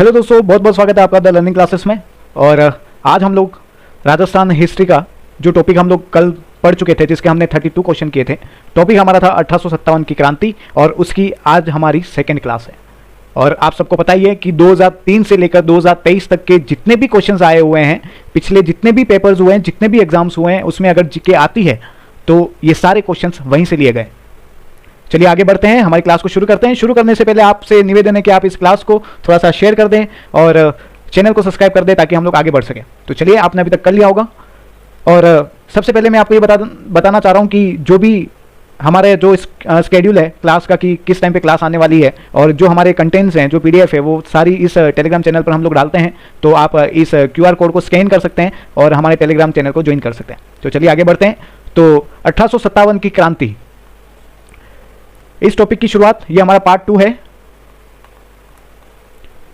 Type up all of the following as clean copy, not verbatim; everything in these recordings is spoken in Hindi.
हेलो दोस्तों, बहुत बहुत स्वागत है आपका द लर्निंग क्लासेस में। और आज हम लोग राजस्थान हिस्ट्री का जो टॉपिक हम लोग कल पढ़ चुके थे, जिसके हमने 32 क्वेश्चन किए थे। टॉपिक हमारा था 1857 की क्रांति और उसकी आज हमारी सेकेंड क्लास है। और आप सबको पता ही है कि 2003 से लेकर 2023 तक के जितने भी क्वेश्चंस आए हुए हैं, पिछले जितने भी पेपर्स हुए हैं, जितने भी एग्जाम्स हुए हैं, उसमें अगर जीके आती है तो ये सारे क्वेश्चंस वहीं से लिए गए। चलिए आगे बढ़ते हैं, हमारी क्लास को शुरू करते हैं। शुरू करने से पहले आपसे निवेदन है कि आप इस क्लास को थोड़ा सा शेयर कर दें और चैनल को सब्सक्राइब कर दें ताकि हम लोग आगे बढ़ सकें। तो चलिए, आपने अभी तक कर लिया होगा। और सबसे पहले मैं आपको ये बताना चाह रहा हूँ कि जो भी हमारे जो स्केड्यूल है क्लास का, कि किस टाइम पे क्लास आने वाली है, और जो हमारे कंटेंट्स हैं, जो पीडीएफ है, वो सारी इस टेलीग्राम चैनल पर हम लोग डालते हैं। तो आप इस क्यूआर कोड को स्कैन कर सकते हैं और हमारे टेलीग्राम चैनल को ज्वाइन कर सकते हैं। तो चलिए आगे बढ़ते हैं। तो 1857 की क्रांति, इस टॉपिक की शुरुआत, ये हमारा पार्ट 2 है।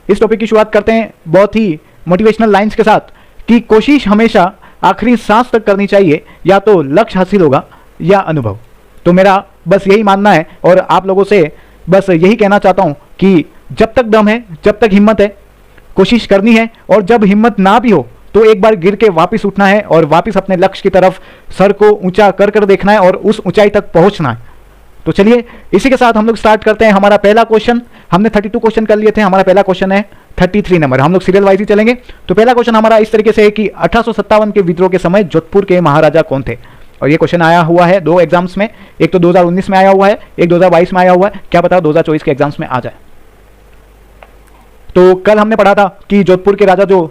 इस टॉपिक की शुरुआत करते हैं बहुत ही मोटिवेशनल लाइंस के साथ कि कोशिश हमेशा आखिरी सांस तक करनी चाहिए, या तो लक्ष्य हासिल होगा या अनुभव। तो मेरा बस यही मानना है और आप लोगों से बस यही कहना चाहता हूं कि जब तक दम है, जब तक हिम्मत है, कोशिश करनी है। और जब हिम्मत ना भी हो तो एक बार गिर के वापस उठना है और वापस अपने लक्ष्य की तरफ सर को ऊंचा कर कर देखना है और उस ऊंचाई तक पहुंचना है। तो चलिए, इसी के साथ हम लोग स्टार्ट करते हैं। हमारा पहला क्वेश्चन, हमने 32 क्वेश्चन कर लिए थे, हमारा पहला क्वेश्चन है 33 नंबर। हम लोग सीरियल वाइज ही चलेंगे। तो पहला क्वेश्चन हमारा इस तरीके से है कि 1857 के विद्रोह के समय जोधपुर के महाराजा कौन थे। और ये क्वेश्चन आया हुआ है 2 एग्जाम्स में, एक तो 2019 में आया हुआ है, एक 2022 में आया हुआ है। क्या पता 2024 के एग्जाम्स में आ जाए। तो कल हमने पढ़ा था कि जोधपुर के राजा जो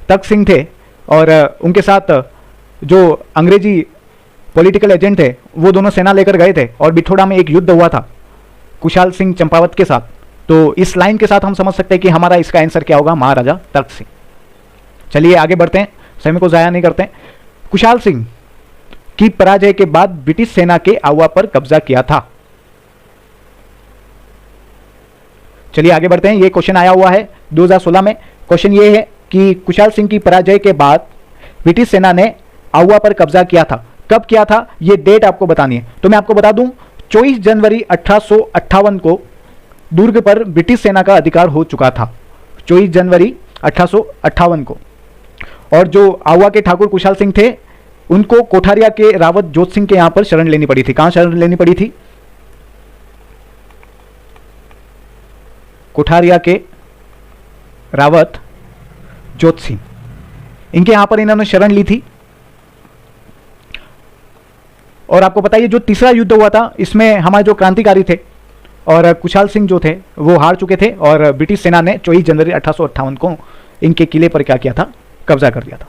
तख्त सिंह थे और उनके साथ जो अंग्रेजी पॉलिटिकल एजेंट थे, वो दोनों सेना लेकर गए थे और बिठोड़ा में एक युद्ध हुआ था कुशाल सिंह चंपावत के साथ। तो इस लाइन के साथ हम समझ सकते हैं कि हमारा इसका आंसर क्या होगा, महाराजा तख्त सिंह। चलिए आगे बढ़ते हैं, समय को जाया नहीं करते हैं। कुशाल सिंह की पराजय के बाद ब्रिटिश सेना के आवा पर कब्जा किया था। चलिए आगे बढ़ते हैं। ये क्वेश्चन आया हुआ है 2016 में। क्वेश्चन ये है कि कुशाल सिंह की पराजय के बाद ब्रिटिश सेना ने आवा पर कब्जा किया था। कब किया था, ये डेट आपको बतानी है। तो मैं आपको बता दूं, 24 जनवरी 1858 को दुर्ग पर ब्रिटिश सेना का अधिकार हो चुका था। 24 जनवरी 1858 को। और जो आवा के ठाकुर कुशाल सिंह थे, उनको कोठारिया के रावत जोत सिंह के यहां पर शरण लेनी पड़ी थी। कहां शरण लेनी पड़ी थी? कोठारिया के रावत जोत सिंह, इनके यहां पर इन्होंने शरण ली थी। और आपको पता है जो तीसरा युद्ध हुआ था, इसमें हमारे जो क्रांतिकारी थे और कुशाल सिंह जो थे, वो हार चुके थे और ब्रिटिश सेना ने 24 जनवरी 1858 को इनके किले पर क्या किया था, कब्जा कर दिया था।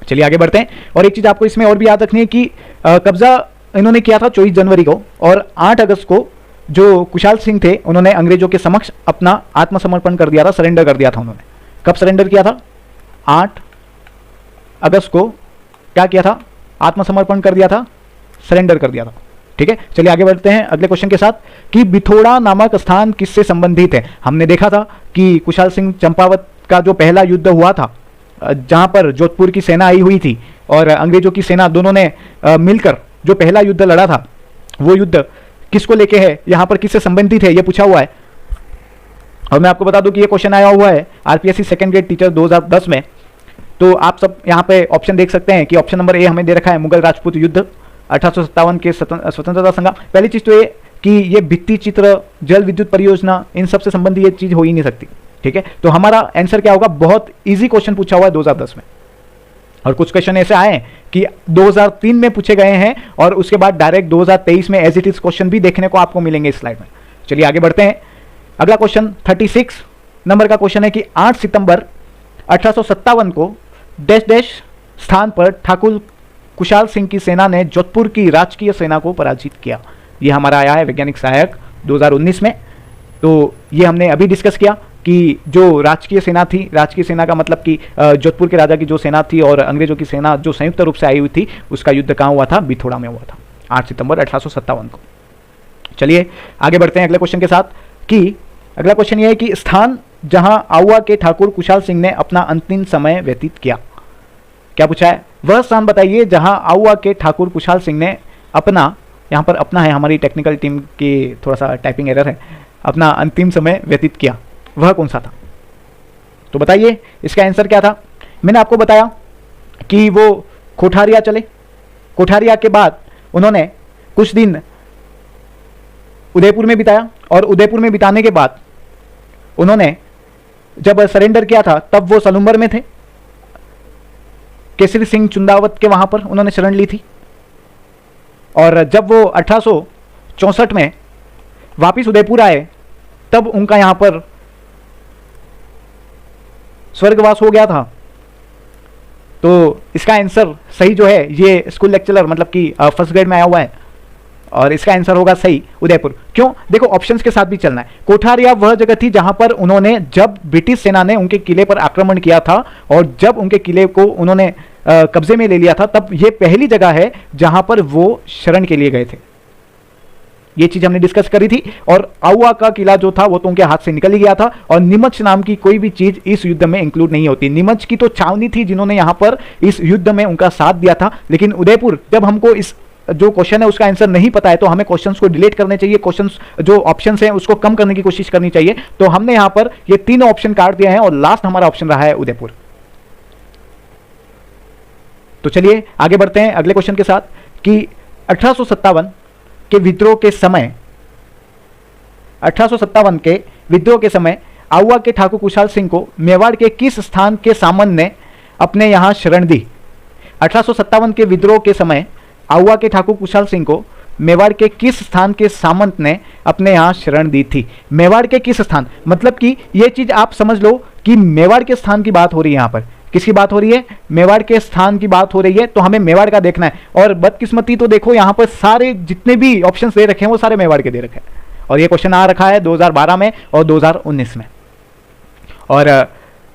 चलिए आगे बढ़ते हैं। और एक चीज आपको इसमें और भी याद रखनी है कि कब्जा इन्होंने किया था 24 जनवरी को, और 8 अगस्त को जो कुशाल सिंह थे, उन्होंने अंग्रेजों के समक्ष अपना आत्मसमर्पण कर दिया था, सरेंडर कर दिया था उन्होंने। कब सरेंडर किया था? 8 अगस्त को क्या किया था? आत्मसमर्पण कर दिया था, सरेंडर कर दिया था। ठीक है, चलिए आगे बढ़ते हैं अगले क्वेश्चन के साथ कि बिथोड़ा नामक स्थान किससे संबंधित है। हमने देखा था कि कुशाल सिंह चंपावत का जो पहला युद्ध हुआ था, जहां पर जोधपुर की सेना आई हुई थी और अंग्रेजों की सेना, दोनों ने मिलकर जो पहला युद्ध लड़ा था, वो युद्ध किसको लेके है, यहां पर किससे संबंधित है, ये पूछा हुआ है। और मैं आपको बता दूं कि ये क्वेश्चन आया हुआ है आरपीएससी सेकंड ग्रेड टीचर 2010 में। तो आप सब यहाँ पे ऑप्शन देख सकते हैं कि ऑप्शन नंबर ए हमें दे रखा है मुगल राजपूत युद्ध, 1857 के स्वतंत्रता संग्राम। पहली चीज तो ये कि ये भित्ति चित्र, जल विद्युत परियोजना, इन सब से संबंधित ये चीज हो ही नहीं सकती। ठीक है, तो हमारा आंसर क्या होगा? बहुत इजी क्वेश्चन पूछा हुआ है 2010 में, और कुछ क्वेश्चन ऐसे आए हैं कि 2003 में पूछे गए हैं और उसके बाद डायरेक्ट 2023 में एज इट इज क्वेश्चन भी देखने को आपको मिलेंगे इस स्लाइड में। चलिए आगे बढ़ते हैं। अगला क्वेश्चन 36 नंबर का क्वेश्चन है कि 8 सितंबर 1857 को डैश डैश स्थान पर ठाकुर कुशाल सिंह की सेना ने जोधपुर की राजकीय सेना को पराजित किया। यह हमारा आया है वैज्ञानिक सहायक 2019 में। तो ये हमने अभी डिस्कस किया कि जो राजकीय सेना थी, राजकीय सेना का मतलब कि जोधपुर के राजा की जो सेना थी और अंग्रेजों की सेना जो संयुक्त रूप से आई हुई थी, उसका युद्ध कहाँ हुआ था? बिथोड़ा में हुआ था, 8 सितंबर 1857 को। चलिए आगे बढ़ते हैं अगले क्वेश्चन के साथ कि अगला क्वेश्चन ये है कि स्थान जहां आवा के ठाकुर कुशाल सिंह ने अपना अंतिम समय व्यतीत किया। क्या पूछा है? वह स्थान बताइए जहां आवा के ठाकुर कुशाल सिंह ने अपना, यहाँ पर अपना है, हमारी टेक्निकल टीम की थोड़ा सा टाइपिंग एरर है, अपना अंतिम समय व्यतीत किया। वह कौन सा था? तो बताइए इसका आंसर क्या था। मैंने आपको बताया कि वो कोठारिया चले, कोठारिया के बाद उन्होंने कुछ दिन उदयपुर में बिताया, और उदयपुर में बिताने के बाद उन्होंने जब सरेंडर किया था तब वो सलूम्बर में थे, केसरी सिंह चुंदावत के वहां पर उन्होंने शरण ली थी। और जब वो 1864 में वापिस उदयपुर आए तब उनका यहां पर स्वर्गवास हो गया था। तो इसका आंसर सही जो है ये स्कूल लेक्चरर मतलब कि फर्स्ट ग्रेड में आया हुआ है, और इसका आंसर होगा सही उदयपुर। क्यों? देखो ऑप्शंस के साथ भी चलना है। कोठारिया वह जगह थी जहां पर उन्होंने, जब ब्रिटिश सेना ने उनके किले पर आक्रमण किया था और जब उनके किले को उन्होंने कब्जे में ले लिया था, तब यह पहली जगह है जहां पर वो शरण के लिए गए थे। ये चीज हमने डिस्कस करी थी। और आउवा का किला जो था वो तो उनके हाथ से निकल ही गया था, और नीमच नाम की कोई भी चीज इस युद्ध में इंक्लूड नहीं होती। नीमच की तो छावनी थी जिन्होंने यहां पर इस युद्ध में उनका साथ दिया था, लेकिन उदयपुर, जब हमको इस जो क्वेश्चन है उसका आंसर नहीं पता है तो हमें क्वेश्चंस को डिलीट करने चाहिए, क्वेश्चंस जो ऑप्शंस हैं उसको कम करने की कोशिश करनी चाहिए। तो हमने यहां पर ये तीनों ऑप्शन काट दिए हैं और लास्ट हमारा ऑप्शन रहा है उदयपुर। तो चलिए आगे बढ़ते हैं अगले क्वेश्चन के साथ कि 1857 के विद्रोह के समय, 1857 के विद्रोह के समय आउवा के ठाकुर कुशाल सिंह को मेवाड़ के किस स्थान के सामंत ने अपने यहां शरण दी? 1857 के विद्रोह के समय आउवा के ठाकुर कुशाल सिंह को मेवाड़ के किस स्थान के सामंत ने अपने यहां शरण दी थी? मेवाड़ के किस स्थान, मतलब कि यह चीज आप समझ लो कि मेवाड़ के स्थान की बात हो रही है। यहां पर किसकी बात हो रही है? मेवाड़ के स्थान की बात हो रही है, तो हमें मेवाड़ का देखना है। और बदकिस्मती तो देखो यहां पर सारे जितने भी ऑप्शंस दे रखे हैं वो सारे मेवाड़ के दे रखे हैं, और ये क्वेश्चन आ रखा है 2012 में और 2019 में। और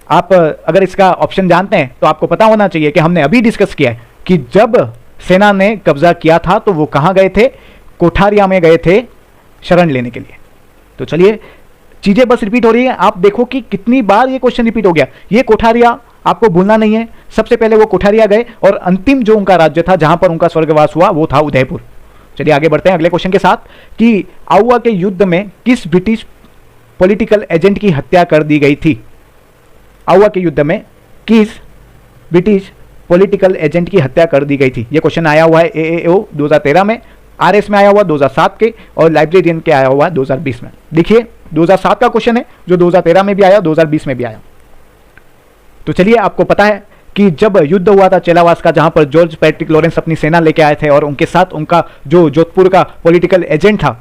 आप अगर इसका ऑप्शन जानते हैं तो आपको पता होना चाहिए कि हमने अभी डिस्कस किया है कि जब सेना ने कब्जा किया था तो वो कहां गए थे? कोठारिया में गए थे शरण लेने के लिए। तो चलिए चीजें बस रिपीट हो रही है, आप देखो कि कितनी बार ये क्वेश्चन रिपीट हो गया। ये कोठारिया आपको भूलना नहीं है। सबसे पहले वो कोठारिया गए और अंतिम जो उनका राज्य था जहां पर उनका स्वर्गवास हुआ वो था उदयपुर। चलिए आगे बढ़ते हैं अगले क्वेश्चन के साथ कि आउवा के युद्ध में किस ब्रिटिश पॉलिटिकल एजेंट की हत्या कर दी गई थी? आउवा के युद्ध में किस ब्रिटिश पॉलिटिकल एजेंट की हत्या कर दी गई थी? यह क्वेश्चन आया हुआ है AAO 2013 में, RS में आया हुआ 2007 के, और लाइब्रेरियन के आया हुआ 2020 में। देखिए 2007 का क्वेश्चन है जो 2013 में भी आया, 2020 में भी आया। तो चलिए आपको पता है कि जब युद्ध हुआ था चेलावास का, जहां पर जॉर्ज पैट्रिक लॉरेंस अपनी सेना लेके आए थे और उनके साथ उनका जो जोधपुर का पॉलिटिकल एजेंट था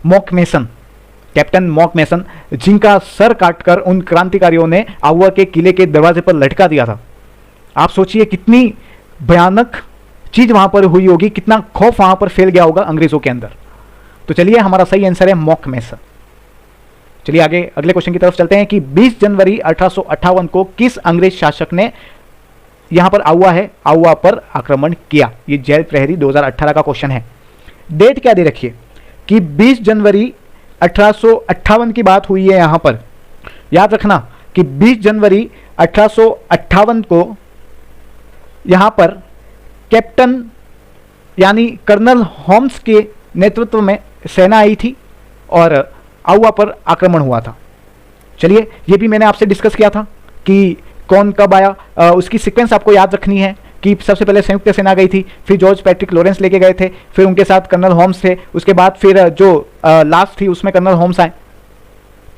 mock mason, captain mock mason, जिनका सर काटकर उन क्रांतिकारियों ने आउवा के किले के दरवाजे पर लटका दिया था। आप सोचिए कितनी भयानक चीज वहां पर हुई होगी, कितना खौफ वहां पर फैल गया होगा अंग्रेजों के अंदर। तो चलिए हमारा सही आंसर है मॉक मेसन। चलिए आगे अगले क्वेश्चन की तरफ चलते हैं कि 20 जनवरी 1858 को किस अंग्रेज शासक ने यहां पर आउवा पर आक्रमण किया? ये जेल प्रहरी 2018 का क्वेश्चन है। डेट क्या दे रखी है कि 20 जनवरी 1858 की बात हुई है। यहां पर याद रखना कि 20 जनवरी 1858 को यहां पर कैप्टन यानी कर्नल होम्स के नेतृत्व में सेना आई थी और आउवा पर आक्रमण हुआ था। चलिए ये भी मैंने आपसे डिस्कस किया था कि कौन कब आया, उसकी सीक्वेंस आपको याद रखनी है कि सबसे पहले संयुक्त सेना गई थी, फिर जॉर्ज पैट्रिक लॉरेंस लेके गए थे, फिर उनके साथ कर्नल होम्स थे, उसके बाद फिर जो लास्ट थी उसमें कर्नल होम्स आए।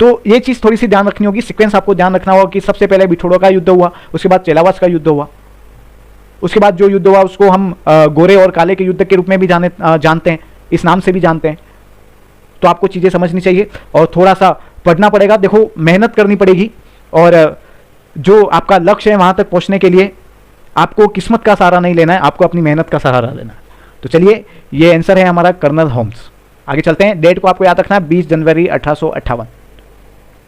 तो ये चीज़ थोड़ी सी ध्यान रखनी होगी, सीक्वेंस आपको ध्यान रखना होगा कि सबसे पहले बिठोड़ो का युद्ध हुआ, उसके बाद चेलावास का युद्ध हुआ, उसके बाद जो युद्ध हुआ उसको हम गोरे और काले के युद्ध के रूप में भी जानते हैं, इस नाम से भी जानते हैं। तो आपको चीज़ें समझनी चाहिए और थोड़ा सा पढ़ना पड़ेगा, देखो मेहनत करनी पड़ेगी, और जो आपका लक्ष्य है वहाँ तक पहुँचने के लिए आपको किस्मत का सहारा नहीं लेना है, आपको अपनी मेहनत का सहारा लेना है। तो चलिए ये आंसर है हमारा कर्नल होम्स। आगे चलते हैं, डेट को आपको याद रखना है 20 जनवरी 1858,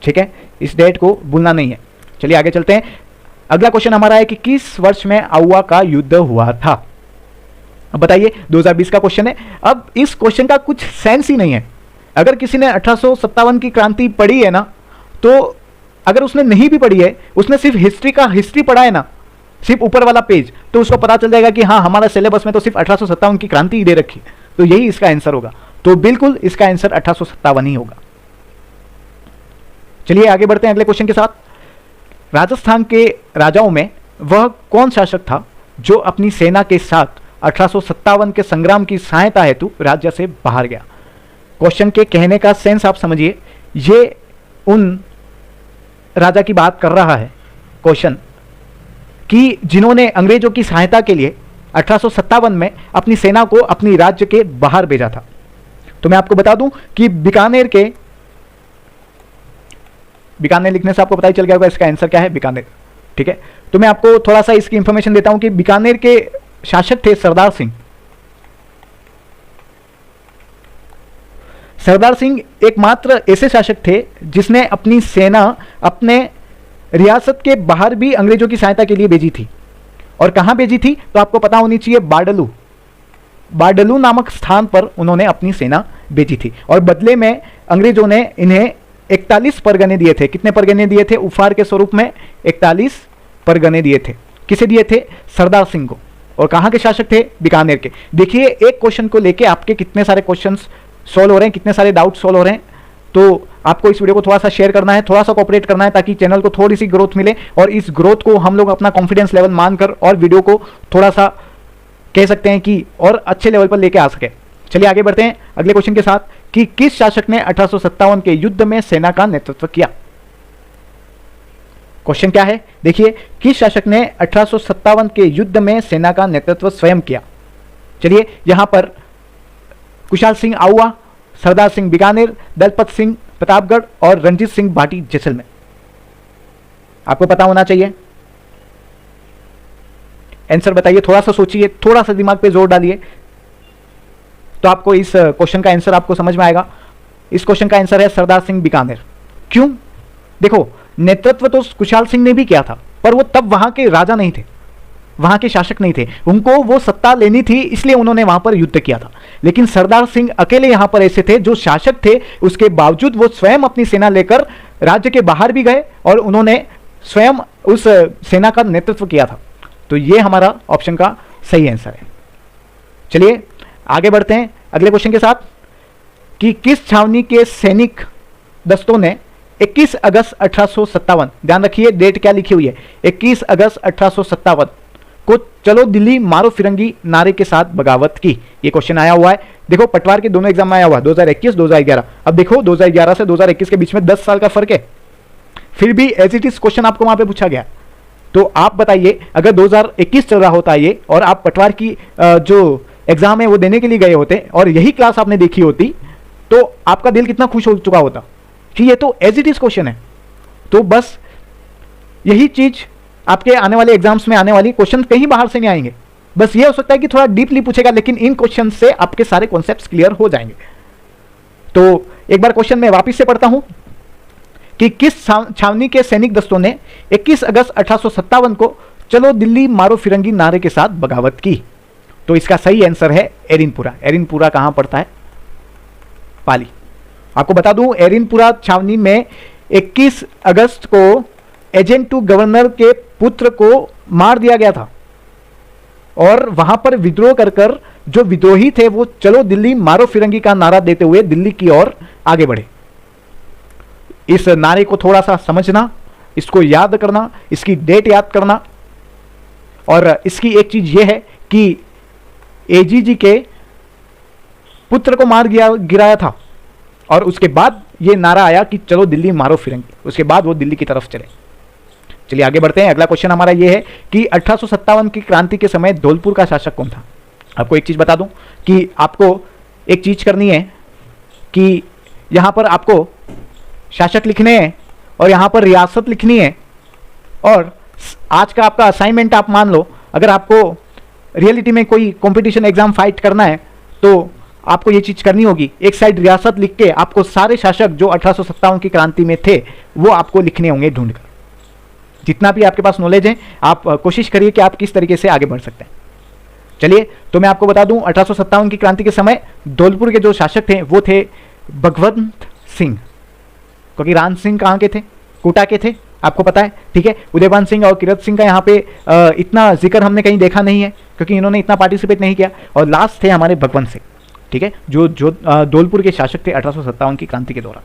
ठीक है, इस डेट को भूलना नहीं है। चलिए आगे चलते हैं, अगला क्वेश्चन हमारा है कि किस वर्ष में आउवा का युद्ध हुआ था? अब बताइए 2020 का क्वेश्चन है। अब इस क्वेश्चन का कुछ सेंस ही नहीं है। अगर किसी ने 1857 की क्रांति पढ़ी है ना, तो अगर उसने नहीं भी पढ़ी है, उसने सिर्फ हिस्ट्री पढ़ा है ना, सिर्फ ऊपर वाला पेज, तो उसको पता चल जाएगा कि हाँ हमारा सिलेबस में तो सिर्फ 1857 की क्रांति ही दे रखी है, तो यही इसका आंसर होगा। तो बिल्कुल इसका आंसर 1857 ही होगा। चलिए आगे बढ़ते हैं अगले क्वेश्चन के साथ राजस्थान के राजाओं में वह कौन शासक था जो अपनी सेना के साथ 1857 के संग्राम की सहायता हेतु राज्य से बाहर गया? क्वेश्चन के कहने का सेंस आप समझिए, ये उन राजा की बात कर रहा है क्वेश्चन कि जिन्होंने अंग्रेजों की सहायता के लिए 1857 में अपनी सेना को अपनी राज्य के बाहर भेजा था। तो मैं आपको बता दूं कि बीकानेर लिखने से आपको पता ही चल गया होगा इसका आंसर क्या है, बीकानेर। ठीक है, तो मैं आपको थोड़ा सा इसकी इंफॉर्मेशन देता हूं कि बीकानेर के शासक थे सरदार सिंह। सरदार सिंह एकमात्र ऐसे शासक थे जिसने अपनी सेना अपने रियासत के बाहर भी अंग्रेजों की सहायता के लिए भेजी थी। और कहां भेजी थी तो आपको पता होनी चाहिए, बारडलू नामक स्थान पर उन्होंने अपनी सेना भेजी थी। और बदले में अंग्रेजों ने इन्हें 41 परगने दिए थे। कितने परगने दिए थे? उपहार के स्वरूप में 41 परगने दिए थे। किसे दिए थे? सरदार सिंह को। और कहां के शासक थे? बीकानेर के। देखिए, एक क्वेश्चन को लेके आपके कितने सारे क्वेश्चंस सॉल्व हो रहे हैं, कितने सारे डाउट सॉल्व हो रहे हैं। तो आपको इस वीडियो को थोड़ा सा शेयर करना है, थोड़ा सा कोऑपरेट करना है, ताकि चैनल को थोड़ी सी ग्रोथ मिले और इस ग्रोथ को हम लोग अपना कॉन्फिडेंस लेवल मानकर और वीडियो को थोड़ा सा कह सकते हैं कि और अच्छे लेवल पर लेके आ सके। चलिए आगे बढ़ते हैं अगले क्वेश्चन के साथ कि किस शासक ने 1857 के युद्ध में सेना का नेतृत्व किया? क्वेश्चन क्या है? देखिए, किस शासक ने 1857 के युद्ध में सेना का नेतृत्व स्वयं किया? चलिए, यहां पर कुशाल सिंह आहुआ, सरदार सिंह बीकानेर, दलपत सिंह प्रतापगढ़ और रणजीत सिंह भाटी जैसलमेर। आपको पता होना चाहिए। आंसर बताइए, थोड़ा सा सोचिए, थोड़ा सा दिमाग पे जोर डालिए, तो आपको इस क्वेश्चन का आंसर आपको समझ में आएगा। इस क्वेश्चन का आंसर है सरदार सिंह बीकानेर। क्यों? देखो, नेतृत्व तो कुशाल सिंह ने भी किया था, पर वो तब वहां के राजा नहीं थे, वहां के शासक नहीं थे, उनको वो सत्ता लेनी थी, इसलिए उन्होंने वहां पर युद्ध किया था। लेकिन सरदार सिंह अकेले यहां पर ऐसे थे जो शासक थे, उसके बावजूद वो स्वयं अपनी सेना लेकर राज्य के बाहर भी गए और उन्होंने स्वयं उस सेना का नेतृत्व किया था। तो ये हमारा ऑप्शन का सही आंसर है। चलिए आगे बढ़ते हैं अगले क्वेश्चन के साथ कि किस छावनी के सैनिक दस्तों ने 21 अगस्त 1857, ध्यान रखिए डेट क्या लिखी हुई है, 21 अगस्त 1857 को चलो दिल्ली मारो फिरंगी नारे के साथ बगावत की? ये क्वेश्चन आया हुआ है। देखो, पटवार के दोनों एग्जाम में आया हुआ, 2021 2011। अब देखो 2011 से 2021 के बीच में 10 साल का फर्क है, फिर भी एज इट इज क्वेश्चन आपको वहां पे पूछा गया। तो आप बताइए, अगर 2021 चल रहा होता ये और आप पटवार की जो एग्जाम है वो देने के लिए गए होते और यही क्लास आपने देखी होती, तो आपका दिल कितना खुश हो चुका होता कि ये तो एज इट इज क्वेश्चन है। तो बस यही चीज आपके आने वाले एग्जाम्स में आने वाली क्वेश्चन कहीं बाहर से नहीं आएंगे। बस ये हो सकता है कि थोड़ा डीपली पूछेगा, लेकिन इन क्वेश्चन से आपके सारे कॉन्सेप्ट्स क्लियर हो जाएंगे। तो एक बार क्वेश्चन में वापस से पढ़ता हूं कि किस छावनी के सैनिक दस्तों ने 21 अगस्त 1857 को चलो दिल्ली मारो फिरंगी नारे के साथ बगावत की? तो इसका सही आंसर है एरिनपुरा। एरिनपुरा कहां पड़ता है? पाली। आपको बता दूं, एरिनपुरा छावनी में 21 अगस्त को एजेंट टू गवर्नर के पुत्र को मार दिया गया था और वहां पर विद्रोह कर जो विद्रोही थे वो चलो दिल्ली मारो फिरंगी का नारा देते हुए दिल्ली की ओर आगे बढ़े। इस नारे को थोड़ा सा समझना, इसको याद करना, इसकी डेट याद करना। और इसकी एक चीज यह है कि एजीजी के पुत्र को मार गिराया था और उसके बाद यह नारा आया कि चलो दिल्ली मारो फिरंगी, उसके बाद वो दिल्ली की तरफ चले। चलिए आगे बढ़ते हैं। अगला क्वेश्चन हमारा यह है कि 1857 की क्रांति के समय धौलपुर का शासक कौन था? आपको एक चीज बता दूं कि आपको एक चीज करनी है कि यहां पर आपको शासक लिखने हैं और यहां पर रियासत लिखनी है। और आज का आपका असाइनमेंट आप मान लो, अगर आपको रियलिटी में कोई कंपटीशन एग्जाम फाइट करना है तो आपको ये चीज करनी होगी। एक साइड रियासत लिख के आपको सारे शासक जो 1857 की क्रांति में थे वो आपको लिखने होंगे ढूंढकर। जितना भी आपके पास नॉलेज है आप कोशिश करिए कि आप किस तरीके से आगे बढ़ सकते हैं। चलिए, तो मैं आपको बता दूं 1857 की क्रांति के समय धौलपुर के जो शासक थे वो थे भगवंत सिंह, क्योंकि राम सिंह कहाँ के थे? कोटा के थे, आपको पता है। ठीक है, उदयभान सिंह और किरत सिंह का यहाँ पे इतना जिक्र हमने कहीं देखा नहीं है क्योंकि इन्होंने इतना पार्टिसिपेट नहीं किया। और लास्ट थे हमारे भगवंत सिंह, ठीक है, जो धौलपुर के शासक थे 1857 की क्रांति के दौरान।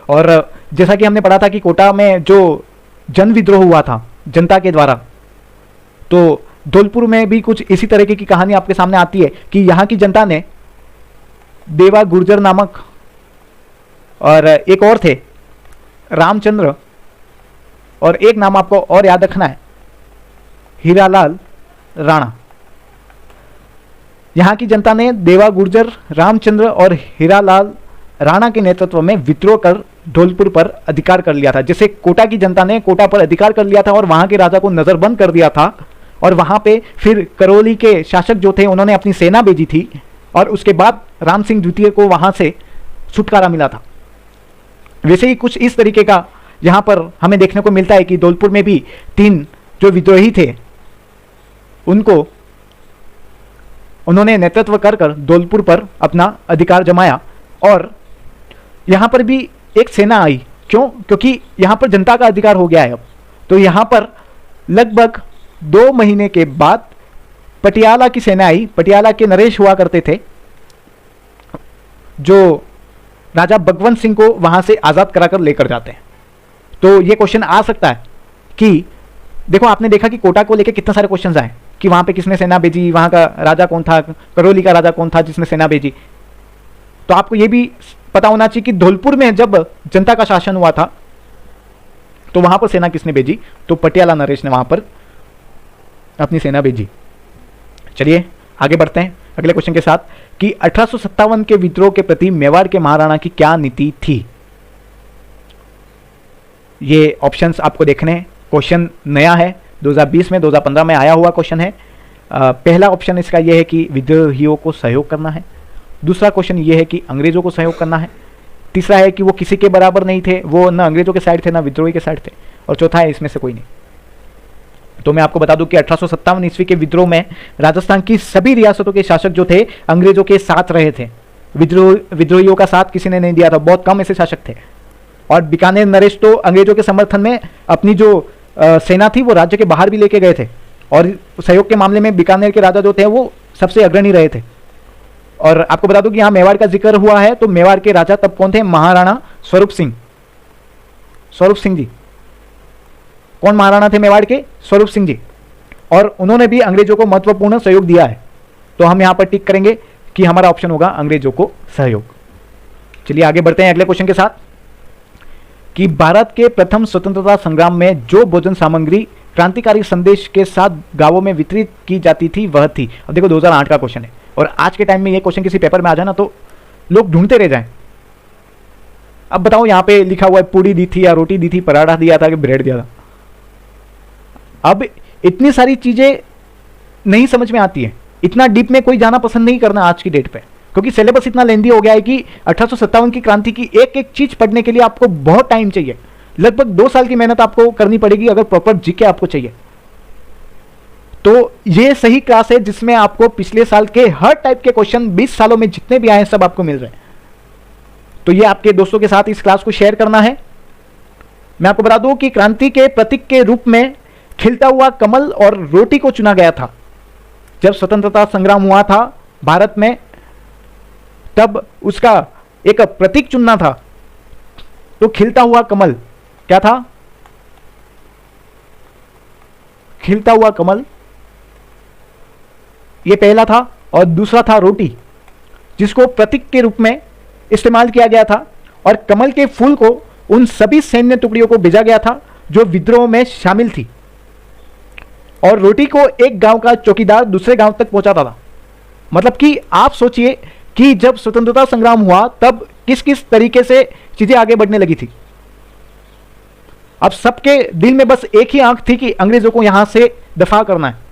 और जैसा कि हमने पढ़ा था कि कोटा में जो जन विद्रोह हुआ था जनता के द्वारा, तो धौलपुर में भी कुछ इसी तरीके की कहानी आपके सामने आती है कि यहाँ की जनता ने देवा गुर्जर नामक और एक और थे रामचंद्र, और एक नाम आपको और याद रखना है, हीरालाल राणा। यहाँ की जनता ने देवा गुर्जर, रामचंद्र और हीरालाल राणा के नेतृत्व में विद्रोह कर धौलपुर पर अधिकार कर लिया था। जैसे कोटा की जनता ने कोटा पर अधिकार कर लिया था और वहां के राजा को नजरबंद कर दिया था, और वहां पे फिर करौली के शासक जो थे उन्होंने अपनी सेना भेजी थी, और उसके बाद राम सिंह द्वितीय को वहां से छुटकारा मिला था। वैसे ही कुछ इस तरीके का यहां पर हमें देखने को मिलता है कि धौलपुर में भी 3 जो विद्रोही थे उनको उन्होंने नेतृत्व कर धौलपुर पर अपना अधिकार जमाया, और यहां पर भी एक सेना आई। क्यों? क्योंकि यहां पर जनता का अधिकार हो गया है अब। तो यहां पर लगभग 2 महीने के बाद पटियाला की सेना आई। पटियाला के नरेश हुआ करते थे जो राजा भगवंत सिंह को वहां से आजाद कराकर लेकर जाते हैं। तो ये क्वेश्चन आ सकता है कि देखो, आपने देखा कि कोटा को लेकर कितने सारे क्वेश्चंस आए कि वहां पे किसने सेना भेजी, वहां का राजा कौन था, करौली का राजा कौन था जिसने सेना भेजी। तो आपको यह भी पता होना चाहिए कि धौलपुर में जब जनता का शासन हुआ था तो वहां पर सेना किसने भेजी, तो पटियाला नरेश ने वहां पर अपनी सेना भेजी। चलिए आगे बढ़ते हैं अगले क्वेश्चन के साथ कि 1857 के विद्रोह के प्रति मेवाड़ के महाराणा की क्या नीति थी। ये ऑप्शंस आपको देखने हैं। क्वेश्चन नया है, 2020 में 2015 में आया हुआ क्वेश्चन है। पहला ऑप्शन इसका यह है कि विद्रोहियों को सहयोग करना है। दूसरा क्वेश्चन यह है कि अंग्रेजों को सहयोग करना है। तीसरा है कि वो किसी के बराबर नहीं थे, वो न अंग्रेजों के साइड थे ना विद्रोही के साइड थे। और चौथा है इसमें से कोई नहीं। तो मैं आपको बता दूं कि 1857 ईस्वी के विद्रोह में राजस्थान की सभी रियासतों के शासक जो थे अंग्रेजों के साथ रहे थे। विद्रोहियों का साथ किसी ने नहीं दिया था, बहुत कम ऐसे शासक थे। और बीकानेर नरेश तो अंग्रेजों के समर्थन में अपनी जो सेना थी वो राज्य के बाहर भी लेके गए थे, और सहयोग के मामले में बीकानेर के राजा जो थे वो सबसे अग्रणी रहे थे। और आपको बता दूं कि यहां मेवाड़ का जिक्र हुआ है, तो मेवाड़ के राजा तब कौन थे? महाराणा स्वरूप सिंह। स्वरूप सिंह जी कौन महाराणा थे मेवाड़ के? स्वरूप सिंह जी। और उन्होंने भी अंग्रेजों को महत्वपूर्ण सहयोग दिया है। तो हम यहां पर टिक करेंगे कि हमारा ऑप्शन होगा अंग्रेजों को सहयोग। चलिए आगे बढ़ते हैं अगले क्वेश्चन के साथ कि भारत के प्रथम स्वतंत्रता संग्राम में जो भोजन सामग्री क्रांतिकारी संदेश के साथ गांवों में वितरित की जाती थी वह थी। अब देखो 2008 का क्वेश्चन है, और आज के टाइम में ये क्वेश्चन किसी पेपर में आ जाए ना तो लोग ढूंढते रह जाएं। अब बताओ यहां पे लिखा हुआ है पूड़ी दी थी या रोटी दी थी, पराठा दिया था कि ब्रेड दिया था। अब इतनी सारी चीजें नहीं समझ में आती है, इतना डीप में कोई जाना पसंद नहीं करना आज की डेट पे, क्योंकि सिलेबस इतना लेंदी हो गया है कि 1857 की क्रांति की एक एक चीज पढ़ने के लिए आपको बहुत टाइम चाहिए। लगभग 2 साल की मेहनत आपको करनी पड़ेगी अगर प्रॉपर जीके आपको चाहिए। तो ये सही क्लास है जिसमें आपको पिछले साल के हर टाइप के क्वेश्चन 20 सालों में जितने भी आए हैं सब आपको मिल रहे हैं। तो ये आपके दोस्तों के साथ इस क्लास को शेयर करना है। मैं आपको बता दूं कि क्रांति के प्रतीक के रूप में खिलता हुआ कमल और रोटी को चुना गया था। जब स्वतंत्रता संग्राम हुआ था भारत में, तब उसका एक प्रतीक चुनना था। तो खिलता हुआ कमल क्या था? खिलता हुआ कमल ये पहला था, और दूसरा था रोटी, जिसको प्रतीक के रूप में इस्तेमाल किया गया था। और कमल के फूल को उन सभी सैन्य टुकड़ियों को भेजा गया था जो विद्रोह में शामिल थी, और रोटी को एक गांव का चौकीदार दूसरे गांव तक पहुंचाता था। मतलब कि आप सोचिए कि जब स्वतंत्रता संग्राम हुआ तब किस किस तरीके से चीजें आगे बढ़ने लगी थी। अब सबके दिल में बस एक ही आंख थी कि अंग्रेजों को यहां से दफा करना है।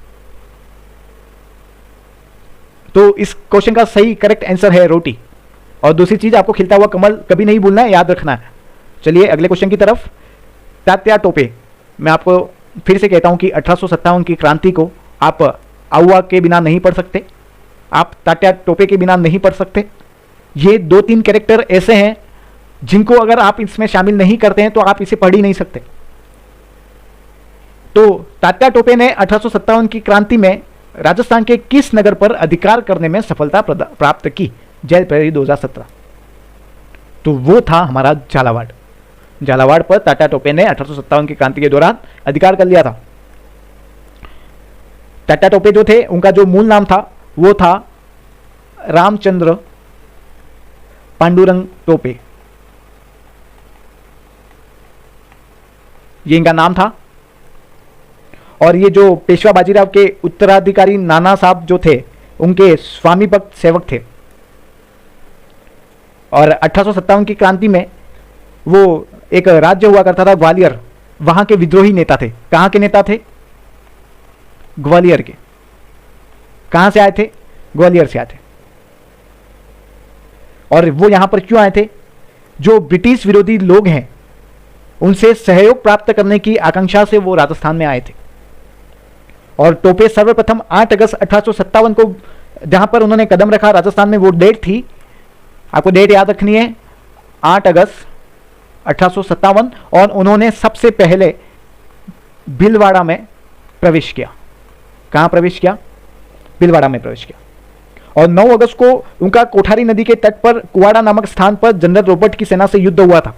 तो इस क्वेश्चन का सही करेक्ट आंसर है रोटी। और दूसरी चीज, आपको खिलता हुआ कमल कभी नहीं भूलना है, याद रखना है। चलिए अगले क्वेश्चन की तरफ। तात्या टोपे, मैं आपको फिर से कहता हूं कि 1857 की क्रांति को आप आउआ के बिना नहीं पढ़ सकते, आप तात्या टोपे के बिना नहीं पढ़ सकते। ये 2-3 कैरेक्टर ऐसे हैं जिनको अगर आप इसमें शामिल नहीं करते हैं तो आप इसे पढ़ ही नहीं सकते। तो तात्या टोपे ने 1857 की क्रांति में राजस्थान के किस नगर पर अधिकार करने में सफलता प्राप्त की? जैल पहरी 2017। तो वो था हमारा झालावाड़। झालावाड़ पर टाटा टोपे ने 1857 की क्रांति के दौरान अधिकार कर लिया था। टाटा टोपे जो थे उनका जो मूल नाम था वो था रामचंद्र पांडुरंग टोपे, ये इनका नाम था। और ये जो पेशवा बाजीराव के उत्तराधिकारी नाना साहब जो थे उनके स्वामी भक्त सेवक थे। और 1857 की क्रांति में वो एक राज्य हुआ करता था ग्वालियर, वहां के विद्रोही नेता थे। कहां के नेता थे? ग्वालियर के। कहां से आए थे? ग्वालियर से आए थे। और वो यहां पर क्यों आए थे? जो ब्रिटिश विरोधी लोग हैं उनसे सहयोग प्राप्त करने की आकांक्षा से वो राजस्थान में आए थे। और टोपे सर्वप्रथम 8 अगस्त 1857 को जहां पर उन्होंने कदम रखा राजस्थान में, वो डेट थी, आपको डेट याद रखनी है, 8 अगस्त 1857। और उन्होंने सबसे पहले भीलवाड़ा में प्रवेश किया। कहां प्रवेश किया? भीलवाड़ा में प्रवेश किया। और 9 अगस्त को उनका कोठारी नदी के तट पर कुवाड़ा नामक स्थान पर जनरल रॉबर्ट की सेना से युद्ध हुआ था।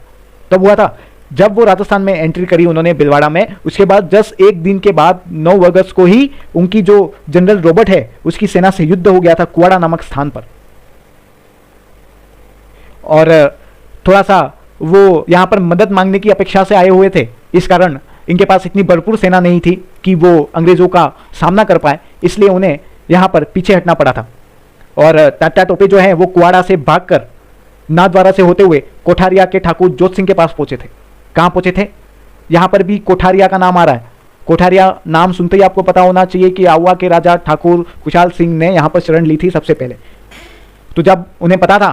तब हुआ था जब वो राजस्थान में एंट्री करी उन्होंने भीलवाड़ा में। उसके बाद जस्ट एक दिन के बाद 9 अगस्त को ही उनकी जो जनरल रॉबर्ट है उसकी सेना से युद्ध हो गया था कुवाड़ा नामक स्थान पर। और थोड़ा सा वो यहां पर मदद मांगने की अपेक्षा से आए हुए थे, इस कारण इनके पास इतनी भरपूर सेना नहीं थी कि वो अंग्रेजों का सामना कर पाए, इसलिए उन्हें यहां पर पीछे हटना पड़ा था। और टाटा टोपे जो है वो कुवाड़ा से भागकर नाथद्वारा से होते हुए कोठारिया के ठाकुर जोत सिंह के पास पहुंचे थे। कहां पहुंचे थे? यहां पर भी कोठारिया का नाम आ रहा है। कोठारिया नाम सुनते ही आपको पता होना चाहिए कि आउवा के राजा ठाकुर खुशहाल सिंह ने यहां पर शरण ली थी सबसे पहले। तो जब उन्हें पता था